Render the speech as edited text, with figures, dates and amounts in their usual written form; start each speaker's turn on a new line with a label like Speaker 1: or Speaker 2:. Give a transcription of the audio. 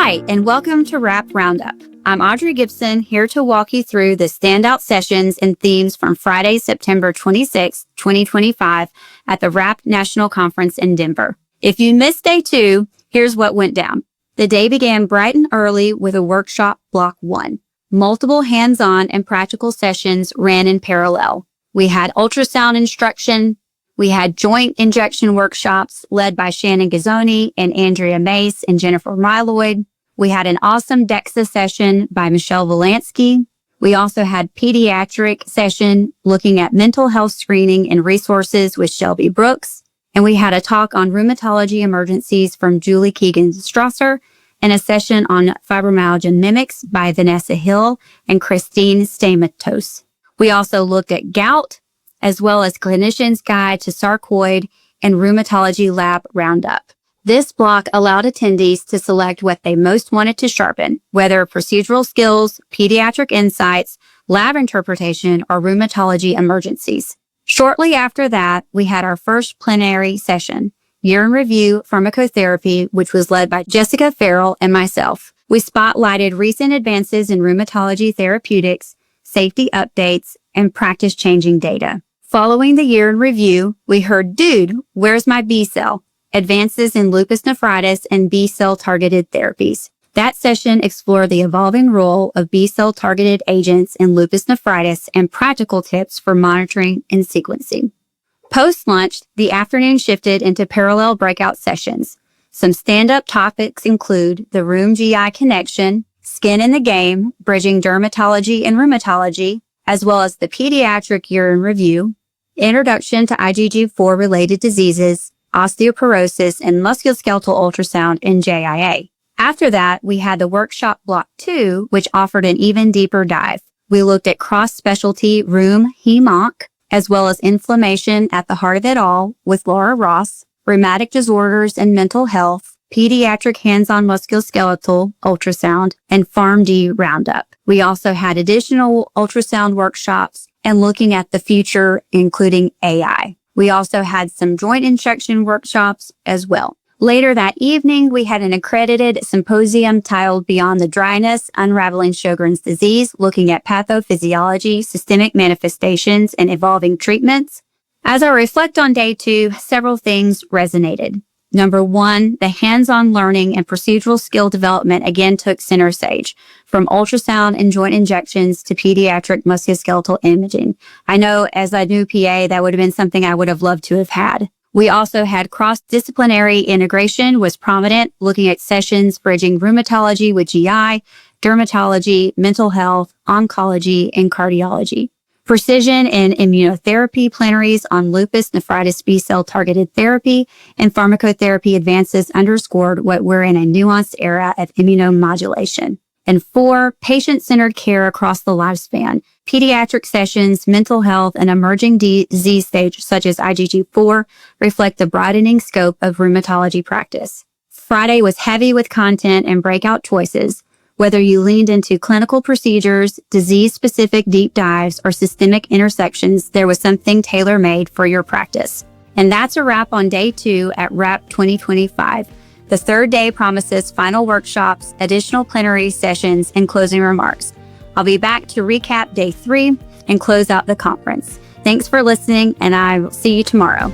Speaker 1: Hi, and welcome to RhAPP Roundup. I'm Audrey Gibson, here to walk you through the standout sessions and themes from Friday, September 26, 2025 at the RhAPP National Conference in Denver. If you missed day 2, here's what went down. The day began bright and early with a workshop block 1. Multiple hands-on and practical sessions ran in parallel. We had ultrasound instruction. We had joint injection workshops led by Shannon Gazzoni and Andrea Mace and Jennifer Myeloid. We had an awesome DEXA session by Michelle Volansky. We also had pediatric session looking at mental health screening and resources with Shelby Brooks. And we had a talk on rheumatology emergencies from Julie Keegan-Strasser and a session on fibromyalgia mimics by Vanessa Hill and Christine Stamatos. We also looked at gout, as well as Clinician's Guide to Sarcoid and Rheumatology Lab Roundup. This block allowed attendees to select what they most wanted to sharpen, whether procedural skills, pediatric insights, lab interpretation, or rheumatology emergencies. Shortly after that, we had our first plenary session, Year in Review Pharmacotherapy, which was led by Jessica Farrell and myself. We spotlighted recent advances in rheumatology therapeutics, safety updates, and practice-changing data. Following the year in review, we heard, "Dude, where's my B-cell? Advances in lupus nephritis and B-cell targeted therapies." That session explored the evolving role of B-cell targeted agents in lupus nephritis and practical tips for monitoring and sequencing. Post-lunch, the afternoon shifted into parallel breakout sessions. Some stand-up topics include the Rheum-GI Connection, Skin in the Game, Bridging Dermatology and Rheumatology, as well as the Pediatric Year in Review, Introduction to IgG4-related diseases, osteoporosis, and musculoskeletal ultrasound in JIA. After that, we had the workshop block 2, which offered an even deeper dive. We looked at cross-specialty Rheum-GI, as well as inflammation at the heart of it all with Laura Ross, rheumatic disorders and mental health, pediatric hands-on musculoskeletal ultrasound, and PharmD Roundup. We also had additional ultrasound workshops and looking at the future, including AI. We also had some joint injection workshops as well. Later that evening, we had an accredited symposium titled Beyond the Dryness, Unraveling Sjögren's Disease, looking at pathophysiology, systemic manifestations, and evolving treatments. As I reflect on day 2, several things resonated. Number 1, the hands-on learning and procedural skill development again took center stage, from ultrasound and joint injections to pediatric musculoskeletal imaging. I know as a new PA, that would have been something I would have loved to have had. We also had cross-disciplinary integration was prominent, looking at sessions bridging rheumatology with GI, dermatology, mental health, oncology, and cardiology. Precision and immunotherapy plenaries on lupus nephritis B-cell targeted therapy and pharmacotherapy advances underscored what we're in a nuanced era of immunomodulation. And 4, patient-centered care across the lifespan. Pediatric sessions, mental health, and emerging disease stage such as IgG4 reflect the broadening scope of rheumatology practice. Friday was heavy with content and breakout choices. Whether you leaned into clinical procedures, disease-specific deep dives, or systemic intersections, there was something tailor-made for your practice. And that's a wrap on day 2 at RhAPP 2025. The third day promises final workshops, additional plenary sessions, and closing remarks. I'll be back to recap day 3 and close out the conference. Thanks for listening, and I will see you tomorrow.